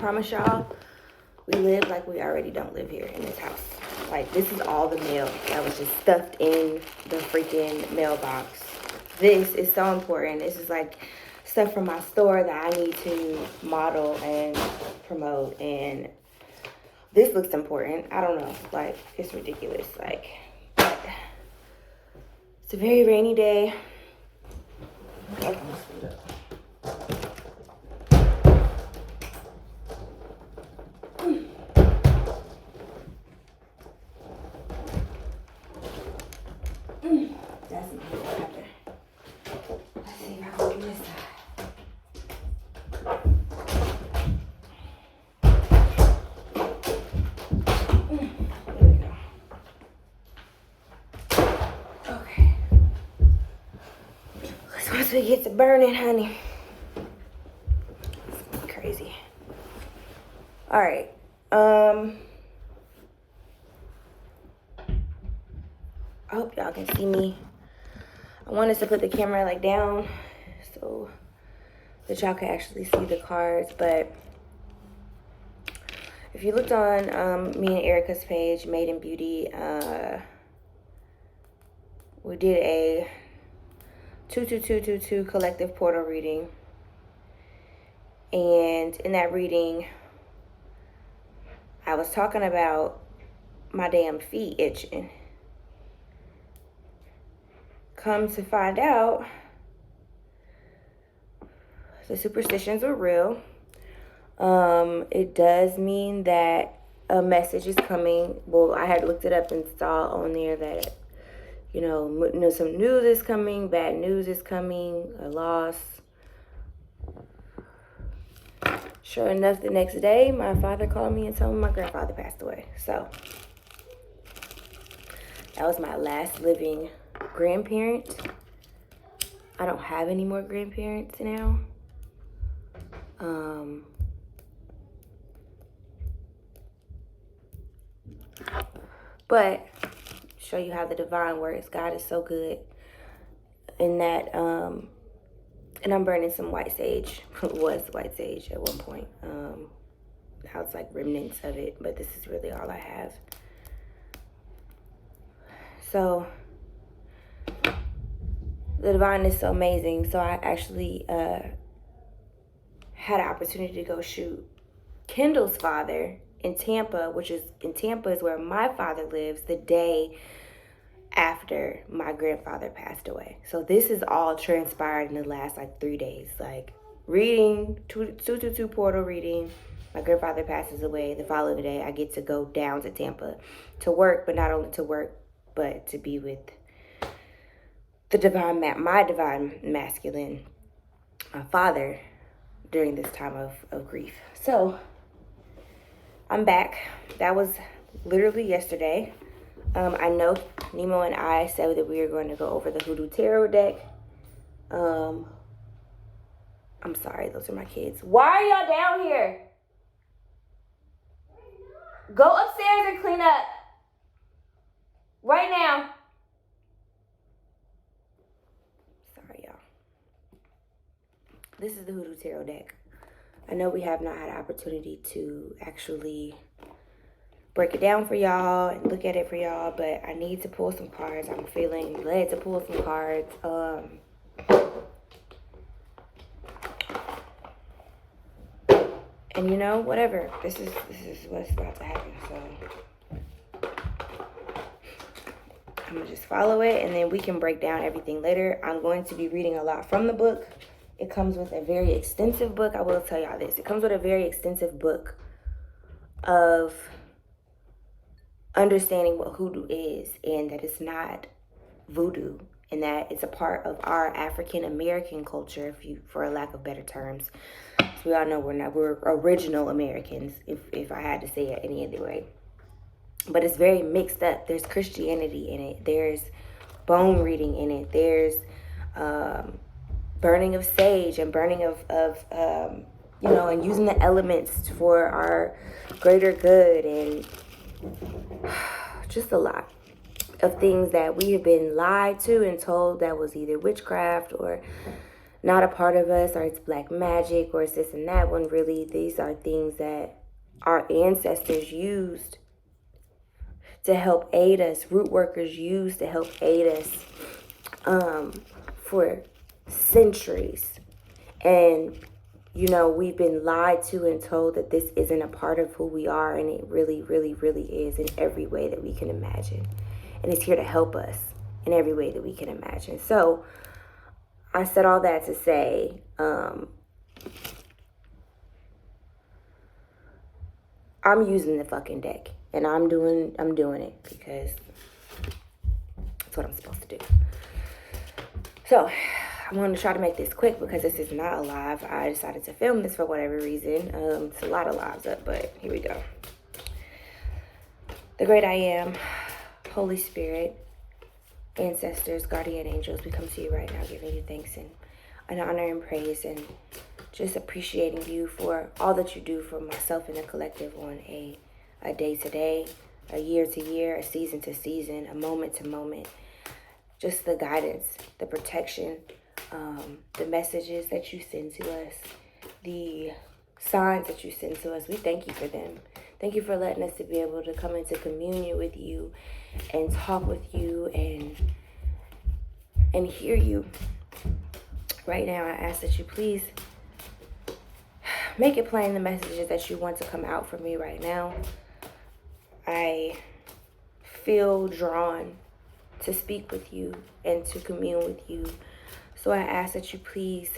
promise y'all, we live like we already don't live here in this house. Like, this is all the mail that was just stuffed in the freaking mailbox. This is so important. This is like stuff from my store that I need to model and promote. And this looks important. I don't know. Like, it's ridiculous. Like, it's a very rainy day. Okay. That's not what happened. Let's see if I can do this side. There we go. Okay. Once we get to burning, honey. It's crazy. All right. I hope y'all can see me. I want us to put the camera like down so that y'all can actually see the cards. But if you looked on me and ERIKA's page, Made in Beauty, we did a 22222 collective portal reading. And in that reading, I was talking about my damn feet itching. Come to find out, the superstitions are real. It does mean that a message is coming. Well, I had looked it up and saw on there that, you know, some news is coming, bad news is coming, a loss. Sure enough, the next day, my father called me and told me my grandfather passed away. So that was my last living grandparent. I don't have any more grandparents now. But show you how the divine works. God is so good in that. And I'm burning some white sage. It was white sage at one point. Now it's like remnants of it, but this is really all I have. So the divine is so amazing. So I actually had an opportunity to go shoot Kendall's father in Tampa, which is in Tampa is where my father lives, the day after my grandfather passed away. So this is all transpired in the last like 3 days. Like reading, 222 portal reading. My grandfather passes away. The following day, I get to go down to Tampa to work, but not only to work, but to be with the divine, my divine masculine father during this time of grief. So I'm back. That was literally yesterday. I know Nemo and I said that we were going to go over the Hoodoo Tarot deck. I'm sorry, those are my kids. Why are y'all down here? Go upstairs and clean up. Right now. Sorry, y'all. This is the Hoodoo Tarot deck. I know we have not had an opportunity to actually break it down for y'all and look at it for y'all, but I need to pull some cards. I'm feeling led to pull some cards. And you know, whatever. This is what's about to happen. So I'm gonna just follow it, and then we can break down everything later. I'm going to be reading a lot from the book. It comes with a very extensive book. I will tell y'all this. It comes with a very extensive book of understanding what hoodoo is, and that it's not voodoo, and that it's a part of our African American culture, for a lack of better terms. So we all know we're original Americans, if I had to say it any other way. But it's very mixed up. There's Christianity in it. There's bone reading in it. There's burning of sage and burning of you know, and using the elements for our greater good, and just a lot of things that we have been lied to and told that was either witchcraft or not a part of us, or it's black magic, or it's this and that. When really these are things that our ancestors used to help aid us, root workers used to help aid us for centuries. And, you know, we've been lied to and told that this isn't a part of who we are, and it really, really, really is in every way that we can imagine. And it's here to help us in every way that we can imagine. So I said all that to say, I'm using the fucking deck, and I'm doing it because that's what I'm supposed to do. So I'm going to try to make this quick because this is not a live. I decided to film this for whatever reason. It's a lot of lives up, but here we go. The great I am, Holy Spirit, ancestors, guardian angels, we come to you right now giving you thanks and an honor and praise, and just appreciating you for all that you do for myself and the collective on a day to day, a year to year, a season to season, a moment to moment. Just the guidance, the protection, the messages that you send to us, the signs that you send to us. We thank you for them. Thank you for letting us to be able to come into communion with you and talk with you and hear you. Right now, I ask that you please make it plain the messages that you want to come out from me right now. I feel drawn to speak with you and to commune with you. So I ask that you please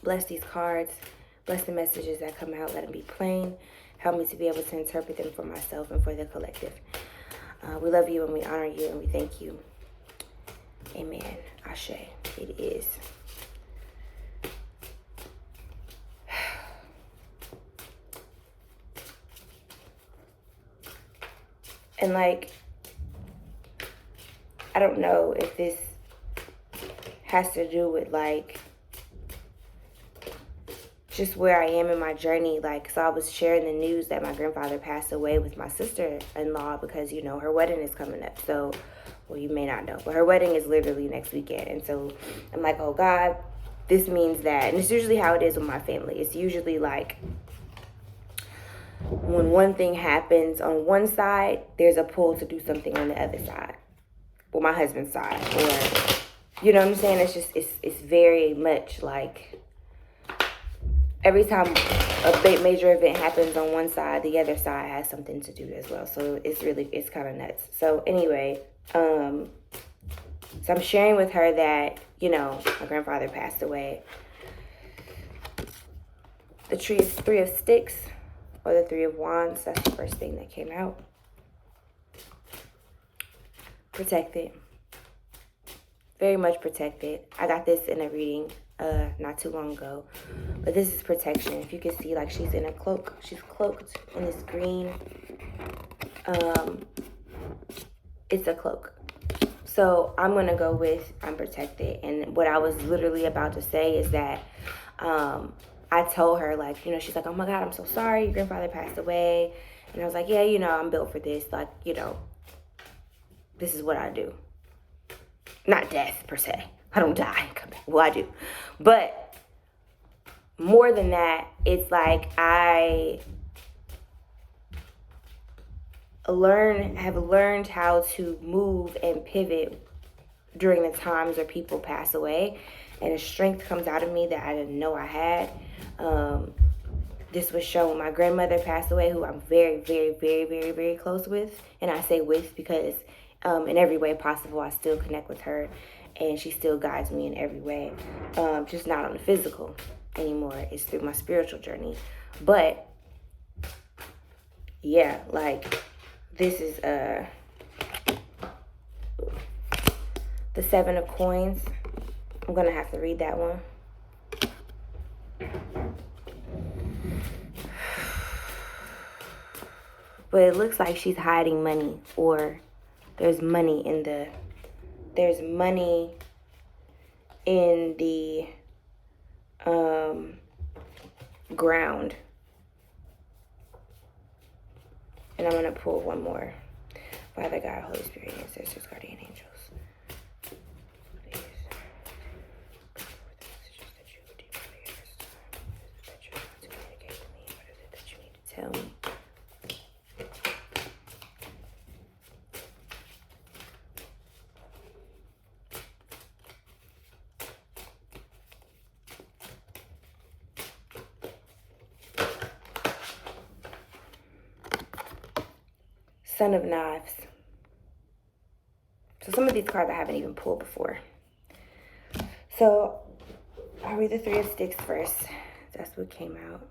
bless these cards, bless the messages that come out, let them be plain. Help me to be able to interpret them for myself and for the collective. We love you and we honor you and we thank you. Amen. Ashe. It is. And like, I don't know if this has to do with like just where I am in my journey. Like, so I was sharing the news that my grandfather passed away with my sister-in-law because, you know, her wedding is coming up. So, well, you may not know, but her wedding is literally next weekend. And so I'm like, oh God, this means that. And it's usually how it is with my family. It's usually like when one thing happens on one side, there's a pull to do something on the other side. Or my husband's side. Or, you know what I'm saying? It's just, it's very much like every time a big major event happens on one side, the other side has something to do as well. So it's kind of nuts. So anyway, so I'm sharing with her that, you know, my grandfather passed away. The Three of Sticks or the Three of Wands, that's the first thing that came out. Protected. Very much protected. I got this in a reading not too long ago, but this is protection. If you can see, like, she's in a cloak. She's cloaked in this green. It's a cloak. So I'm gonna go with I'm protected. And what I was literally about to say is that I told her, like, you know, she's like, oh my God, I'm so sorry, your grandfather passed away. And I was like, yeah, you know, I'm built for this. Like, you know, this is what I do. Not death per se. I don't die and come back. Well, I do. But more than that, it's like I have learned how to move and pivot during the times where people pass away. And a strength comes out of me that I didn't know I had. This was shown when my grandmother passed away, who I'm very, very, very, very, very close with. And I say with because in every way possible, I still connect with her. And she still guides me in every way. Just not on the physical anymore. It's through my spiritual journey. But, yeah, like, this is the Seven of Coins. I'm going to have to read that one. But it looks like she's hiding money, or there's money in the ground. And I'm going to pull one more. Father God, Holy Spirit, ancestors, guardian angels. tell me. Son of Knives. So some of these cards I haven't even pulled before. So I'll read the Three of Sticks first. That's what came out.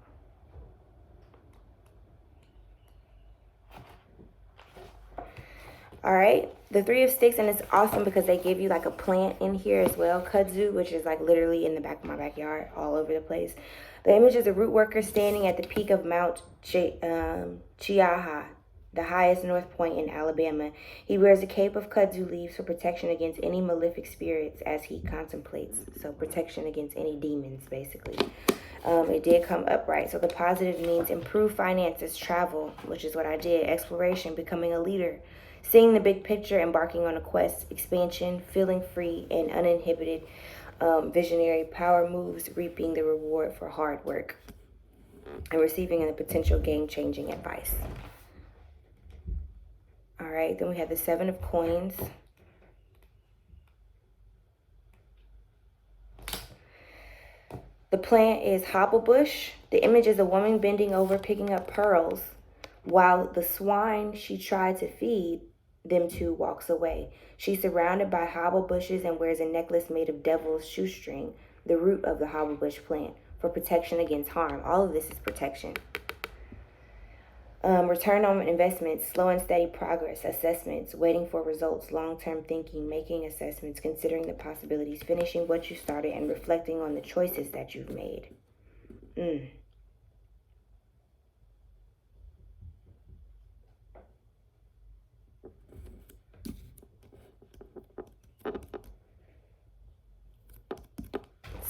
All right, the Three of Sticks, and it's awesome because they give you like a plant in here as well, kudzu, which is like literally in the back of my backyard, all over the place. The image is a root worker standing at the peak of Mount Chiaha, the highest north point in Alabama. He wears a cape of kudzu leaves for protection against any malefic spirits as he contemplates. So protection against any demons, basically. It did come upright. So the positive means improved finances, travel, which is what I did, exploration, becoming a leader, seeing the big picture, embarking on a quest, expansion, feeling free and uninhibited, visionary power moves, reaping the reward for hard work, and receiving a potential game-changing advice. All right, then we have the Seven of Coins. The plant is hobblebush. The image is a woman bending over, picking up pearls, while the swine she tried to feed them to walks away. She's surrounded by hobble bushes and wears a necklace made of devil's shoestring, the root of the hobblebush plant, for protection against harm. All of this is protection. Return on investments, slow and steady progress, assessments, waiting for results, long-term thinking, making assessments, considering the possibilities, finishing what you started, and reflecting on the choices that you've made.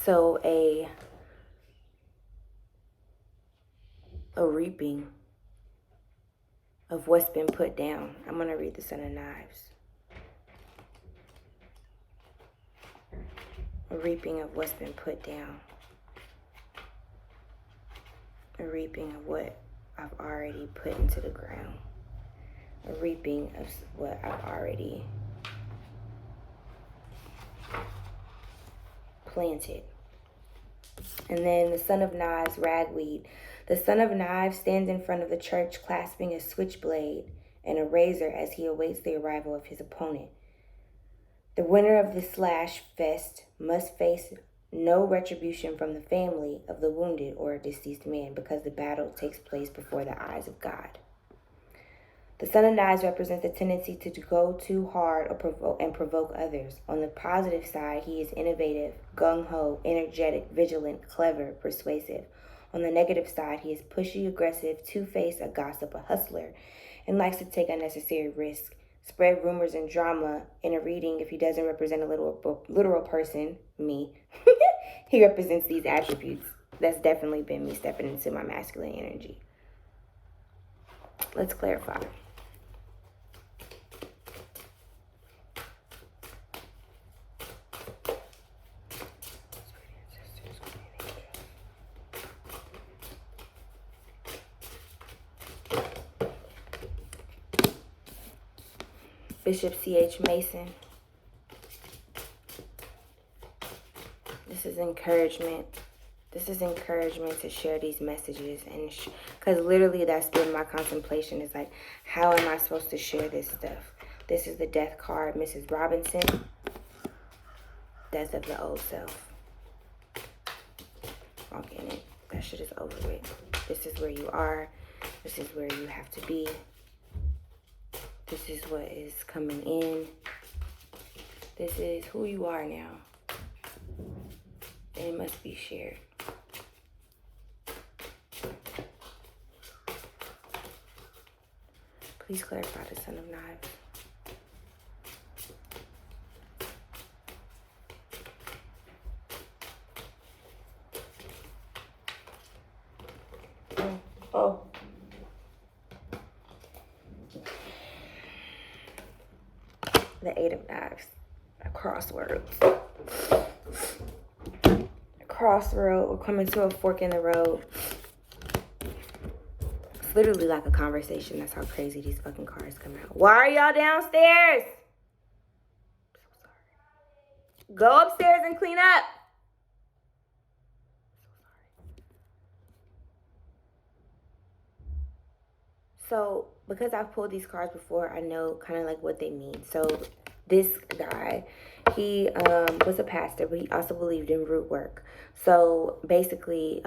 So a reaping of what's been put down. I'm going to read the Son of Knives. A reaping of what's been put down. A reaping of what I've already put into the ground. A reaping of what I've already planted. And then the Son of Knives, ragweed. The Son of Knives stands in front of the church clasping a switchblade and a razor as he awaits the arrival of his opponent. The winner of the slash fest must face no retribution from the family of the wounded or deceased man because the battle takes place before the eyes of God. The Son of Knives represents the tendency to go too hard or provoke others. On the positive side, he is innovative, gung-ho, energetic, vigilant, clever, persuasive. On the negative side, he is pushy, aggressive, two-faced, a gossip, a hustler, and likes to take unnecessary risks, spread rumors and drama in a reading. If he doesn't represent a literal person, me, he represents these attributes. That's definitely been me stepping into my masculine energy. Let's clarify. Bishop C.H. Mason. This is encouragement. This is encouragement to share these messages. And because literally that's been my contemplation. Is like, how am I supposed to share this stuff? This is the death card, Mrs. Robinson. Death of the old self. Walk in it. That shit is over with. This is where you are. This is where you have to be. This is what is coming in. This is who you are now. And it must be shared. Please clarify the Son of Knives. Oh. The Eight of Knives. A crossroads. A crossroad. We're coming to a fork in the road. It's literally like a conversation. That's how crazy these fucking cars come out. Why are y'all downstairs? So sorry. Go upstairs and clean up. So because I've pulled these cards before, I know kind of like what they mean. So this guy, he was a pastor, but he also believed in root work. So basically,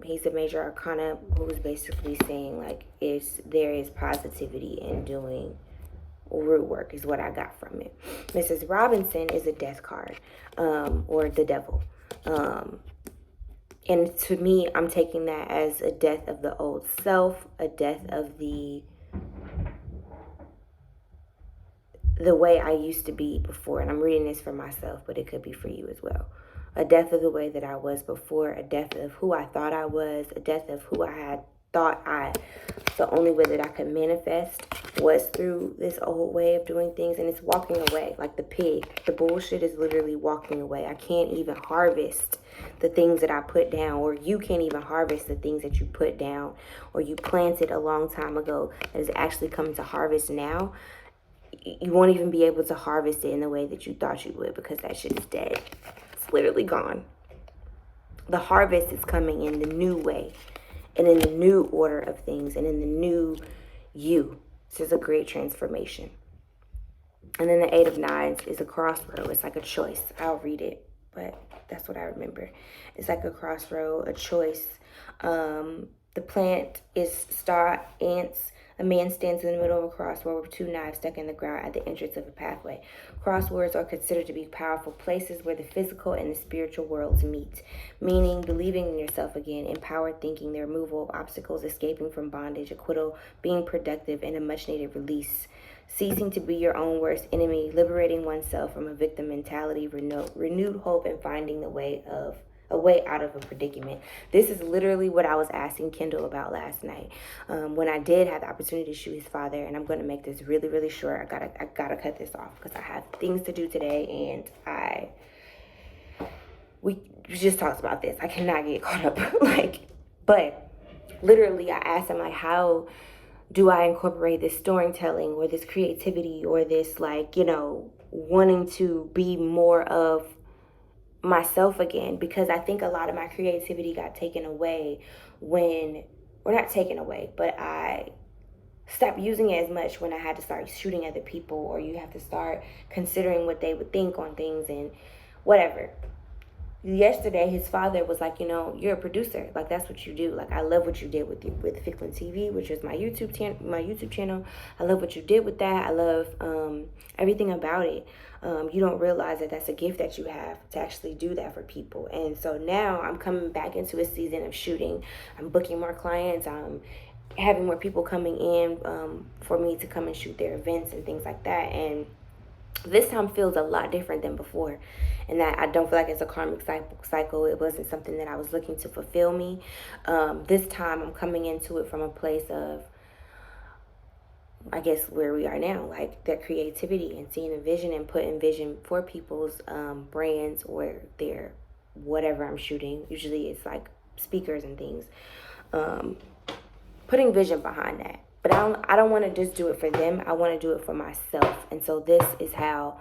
he's a major arcana who was basically saying like there is positivity in doing root work is what I got from it. Mrs. Robinson is a death card, or the devil. And to me, I'm taking that as a death of the old self, a death of the way I used to be before. And I'm reading this for myself, but it could be for you as well. A death of the way that I was before, a death of who I thought I was, a death of who I had thought the only way that I could manifest was through this old way of doing things. And it's walking away like the pig. The bullshit is literally walking away. I can't even harvest the things that I put down, or you can't even harvest the things that you put down or you planted a long time ago that is actually coming to harvest now. You won't even be able to harvest it in the way that you thought you would, because that shit is dead. It's literally gone. The harvest is coming in the new way and in the new order of things and in the new you. This is a great transformation. And then the 8 of Knives is a crossroad. It's like a choice. I'll read it, but that's what I remember. It's like a crossroad, a choice. The plant is star ants. A man stands in the middle of a crossroad with 2 knives stuck in the ground at the entrance of a pathway. Crossroads are considered to be powerful places where the physical and the spiritual worlds meet, meaning believing in yourself again, empowered thinking, the removal of obstacles, escaping from bondage, acquittal, being productive, and a much-needed release. Ceasing to be your own worst enemy, liberating oneself from a victim mentality, renewed hope, and finding a way out of a predicament. This is literally what I was asking Kendall about last night when I did have the opportunity to shoot his father. And I'm going to make this really, really short. I gotta cut this off because I have things to do today, and we just talked about this. I cannot get caught up. But literally, I asked him how do I incorporate this storytelling or this creativity or this wanting to be more of myself again, because I think a lot of my creativity got taken away not taken away, but I stopped using it as much when I had to start shooting other people, or you have to start considering what they would think on things and whatever. Yesterday, his father was like, you're a producer. Like, that's what you do. Like, I love what you did with Ficklin TV, which is my YouTube channel. I love what you did with that. I love everything about it. You don't realize that that's a gift that you have to actually do that for people. And so now I'm coming back into a season of shooting. I'm booking more clients. I'm having more people coming in for me to come and shoot their events and things like that. And this time feels a lot different than before, and that I don't feel like it's a karmic cycle. It wasn't something that I was looking to fulfill me. This time I'm coming into it from a place of, I guess, where we are now, like their creativity and seeing a vision and putting vision for people's brands or their whatever I'm shooting. Usually it's like speakers and things. Putting vision behind that. But I don't want to just do it for them. I want to do it for myself. And so this is how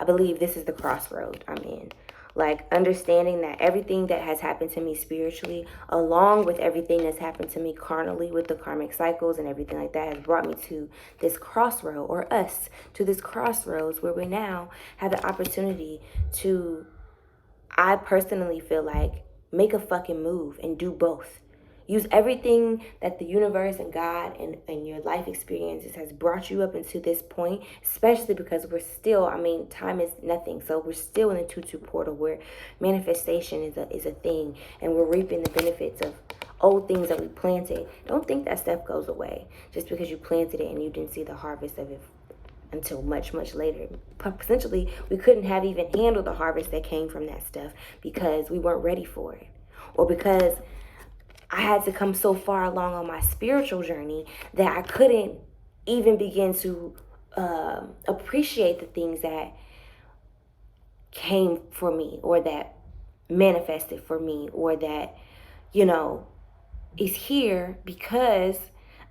I believe this is the crossroad I'm in. Like, understanding that everything that has happened to me spiritually, along with everything that's happened to me carnally with the karmic cycles and everything like that, has brought me to this crossroad, or us, to this crossroads where we now have the opportunity to, I personally feel like, make a fucking move and do both. Use everything that the universe and God and your life experiences has brought you up into this point, especially because we're still, time is nothing. So we're still in the 2-2 portal where manifestation is a thing, and we're reaping the benefits of old things that we planted. Don't think that stuff goes away just because you planted it and you didn't see the harvest of it until much, much later. Potentially, we couldn't have even handled the harvest that came from that stuff because we weren't ready for it, or because I had to come so far along on my spiritual journey that I couldn't even begin to appreciate the things that came for me, or that manifested for me, or that, is here because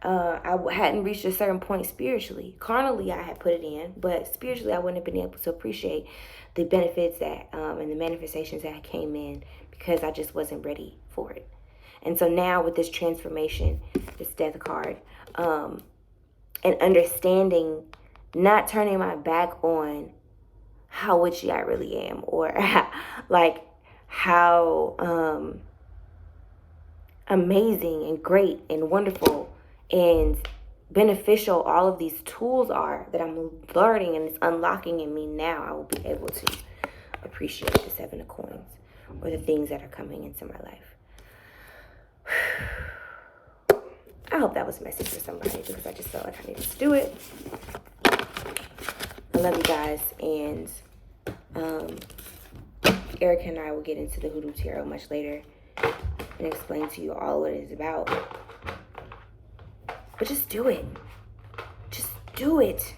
hadn't reached a certain point spiritually. Carnally, I had put it in, but spiritually, I wouldn't have been able to appreciate the benefits that and the manifestations that came in because I just wasn't ready for it. And so now with this transformation, this death card, and understanding, not turning my back on how witchy I really am, or like how amazing and great and wonderful and beneficial all of these tools are that I'm learning and it's unlocking in me now, I will be able to appreciate the Seven of Coins or the things that are coming into my life. I hope that was a message for somebody because I just felt like I needed to do it. I love you guys, and ERIKA and I will get into the Hoodoo Tarot much later and explain to you all what it is about. But just do it. Just do it.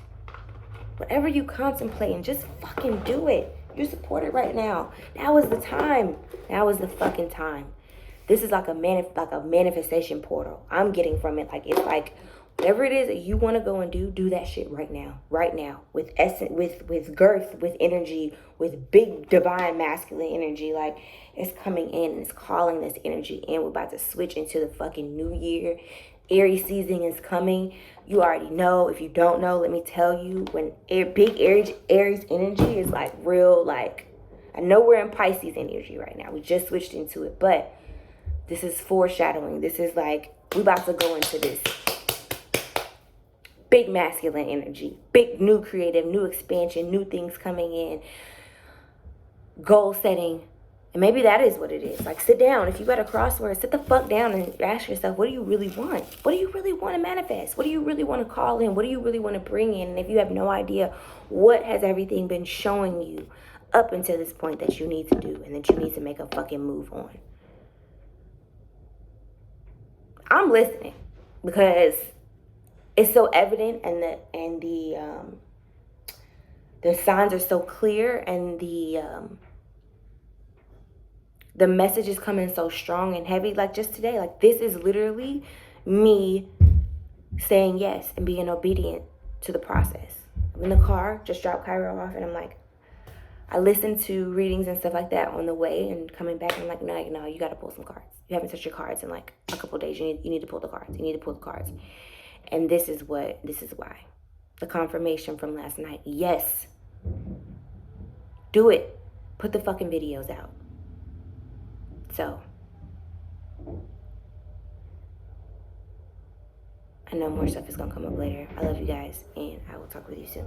Whatever you contemplating, just fucking do it. You're supported right now. Now is the time. Now is the fucking time. This is like a manifestation portal. I'm getting from it. Like, it's like whatever it is that you want to go and do that shit right now. Right now. With essence, with girth, with energy, with big divine masculine energy. Like, it's coming in and it's calling this energy in. We're about to switch into the fucking new year. Aries season is coming. You already know. If you don't know, let me tell you. When big Aries energy is like real, like, I know we're in Pisces energy right now. We just switched into it. But this is foreshadowing. This is like, we about to go into this big masculine energy. Big new creative, new expansion, new things coming in. Goal setting. And maybe that is what it is. Like, sit down. If you got a crossword, sit the fuck down and ask yourself, what do you really want? What do you really want to manifest? What do you really want to call in? What do you really want to bring in? And if you have no idea, what has everything been showing you up until this point that you need to do and that you need to make a fucking move on? I'm listening because it's so evident, and the signs are so clear, and the message is coming so strong and heavy. Like, just today, like, this is literally me saying yes and being obedient to the process. I'm in the car, just dropped Cairo off, and I'm like, I listened to readings and stuff like that on the way, and coming back, I'm like, no, you got to pull some cards. You haven't touched your cards in like a couple of days. You need to pull the cards. You need to pull the cards. And this is why. The confirmation from last night. Yes. Do it. Put the fucking videos out. So, I know more stuff is going to come up later. I love you guys, and I will talk with you soon.